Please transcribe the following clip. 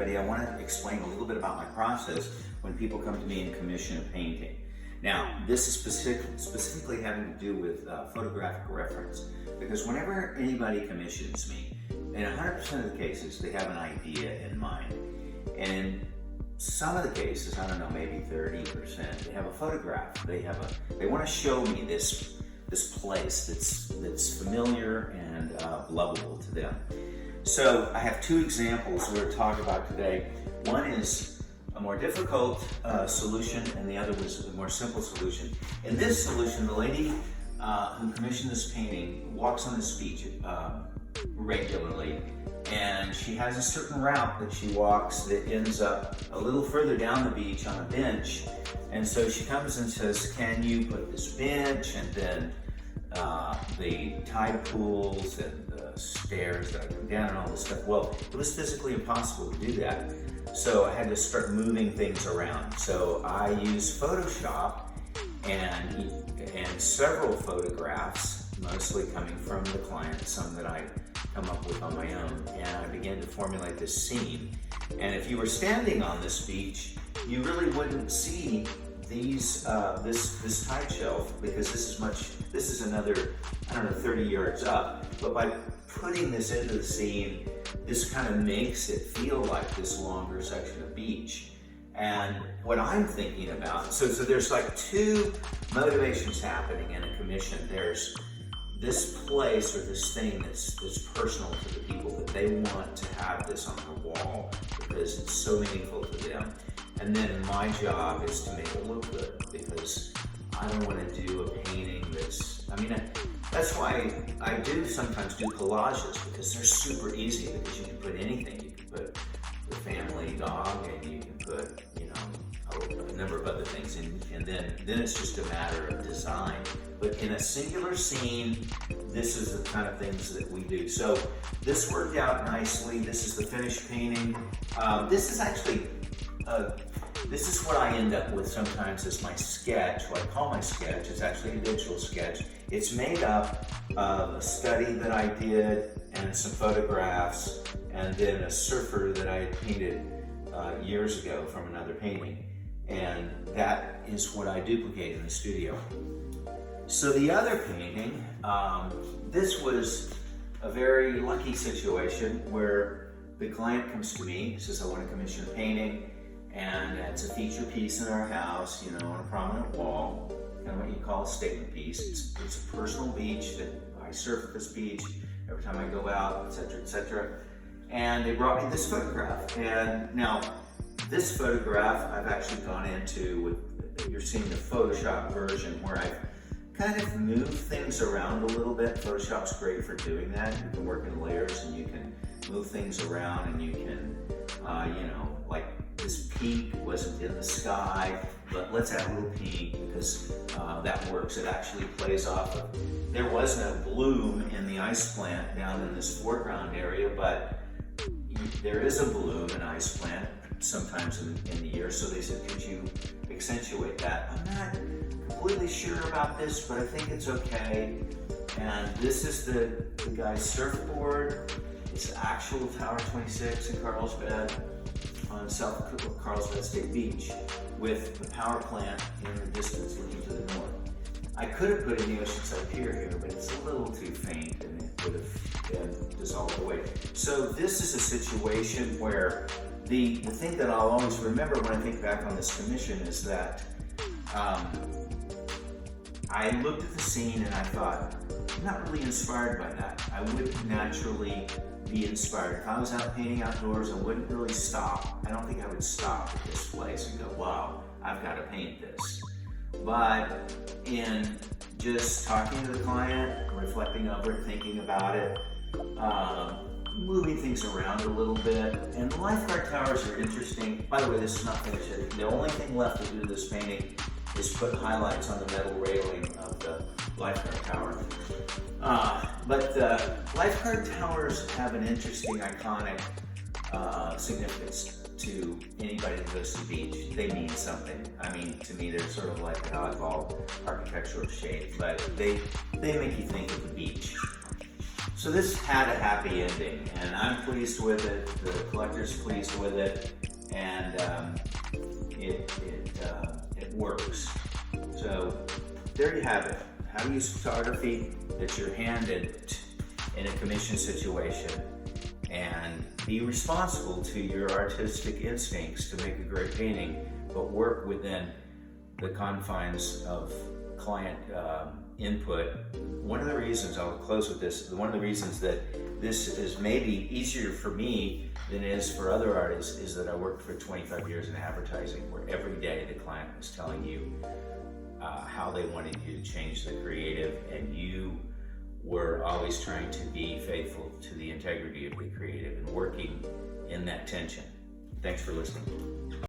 everybody, I want to explain a little bit about my process when people come to me and commission a painting. Now, this is specifically having to do with photographic reference, because whenever anybody commissions me, in 100% of the cases, they have an idea in mind. And in some of the cases, I don't know, maybe 30%, they have a photograph. They want to show me this place that's familiar and lovable to them. So I have two examples we're going to talk about today. One is a more difficult solution, and the other was a more simple solution. In this solution, the lady who commissioned this painting walks on this beach regularly, and she has a certain route that she walks that ends up a little further down the beach on a bench. And so she comes and says, can you put this bench and then the tide pools and the stairs that I come down and all this stuff? Well, it was physically impossible to do that. So I had to start moving things around. So I used Photoshop and several photographs, mostly coming from the client, some that I come up with on my own, and I began to formulate this scene. And if you were standing on this beach, you really wouldn't see these this tide shelf, because this is another, I don't know, 30 yards up. But by putting this into the scene, this kind of makes it feel like this longer section of beach. And what I'm thinking about, so there's like two motivations happening in a commission. There's this place or this thing that's personal to the people, that they want to have this on their wall because it's so meaningful to them. And then my job is to make it look good, because I don't want to do a painting that's why I do sometimes do collages, because they're super easy, because you can put anything. You can put the family dog, and you can put, a number of other things, and then it's just a matter of design. But in a singular scene, this is the kind of things that we do. So this worked out nicely. This is the finished painting. This is actually, this is what I end up with sometimes as my sketch. What I call my sketch is actually a digital sketch. It's made up of a study that I did and some photographs, and then a surfer that I had painted years ago from another painting. And that is what I duplicate in the studio. So the other painting, this was a very lucky situation where the client comes to me, says, I want to commission a painting, and it's a feature piece in our house, on a prominent wall, kind of what you call a statement piece. It's a personal beach that I surf at this beach every time I go out, etc., etc. And they brought me this photograph. And now, this photograph I've actually gone into, you're seeing the Photoshop version, where I've kind of moved things around a little bit. Photoshop's great for doing that. You can work in layers, and you can move things around, and you can, like this peak wasn't in the sky, but let's add a little pink, because that works. It actually plays off of, there was no bloom in the ice plant down in this foreground area, but there is a bloom in ice plant sometimes in the year. So they said, could you accentuate that? I'm not completely sure about this, but I think it's okay. And this is the guy's surfboard. It's actual Tower 26 in Carlsbad, on South Carlsbad State Beach, with the power plant in the distance looking to the north. I could have put in the Oceanside Pier here, but it's a little too faint, and it would have been dissolved away. So this is a situation where the thing that I'll always remember when I think back on this commission is that I looked at the scene and I thought, I'm not really inspired by that. I wouldn't naturally be inspired. If I was out painting outdoors, I wouldn't really stop. I don't think I would stop at this place and go, wow, I've got to paint this. But in just talking to the client, reflecting over it, thinking about it, moving things around a little bit. And the lifeguard towers are interesting. By the way, this is not finished. The only thing left to do this painting is put highlights on the metal railing of the lifeguard tower. But lifeguard towers have an interesting, iconic significance to anybody that goes to the beach. They mean something. I mean, to me, they're sort of like an oddball architectural shape, but they make you think of the beach. So this had a happy ending, and I'm pleased with it. The collector's pleased with it, and it works. So there you have it. How to use photography that you're handed in a commission situation, and be responsible to your artistic instincts to make a great painting, but work within the confines of client input. One of the reasons, I'll close with this, one of the reasons that this is maybe easier for me than it is for other artists is that I worked for 25 years in advertising, where every day the client was telling you how they wanted you to change the creative, and you were always trying to be faithful to the integrity of the creative and working in that tension. Thanks for listening.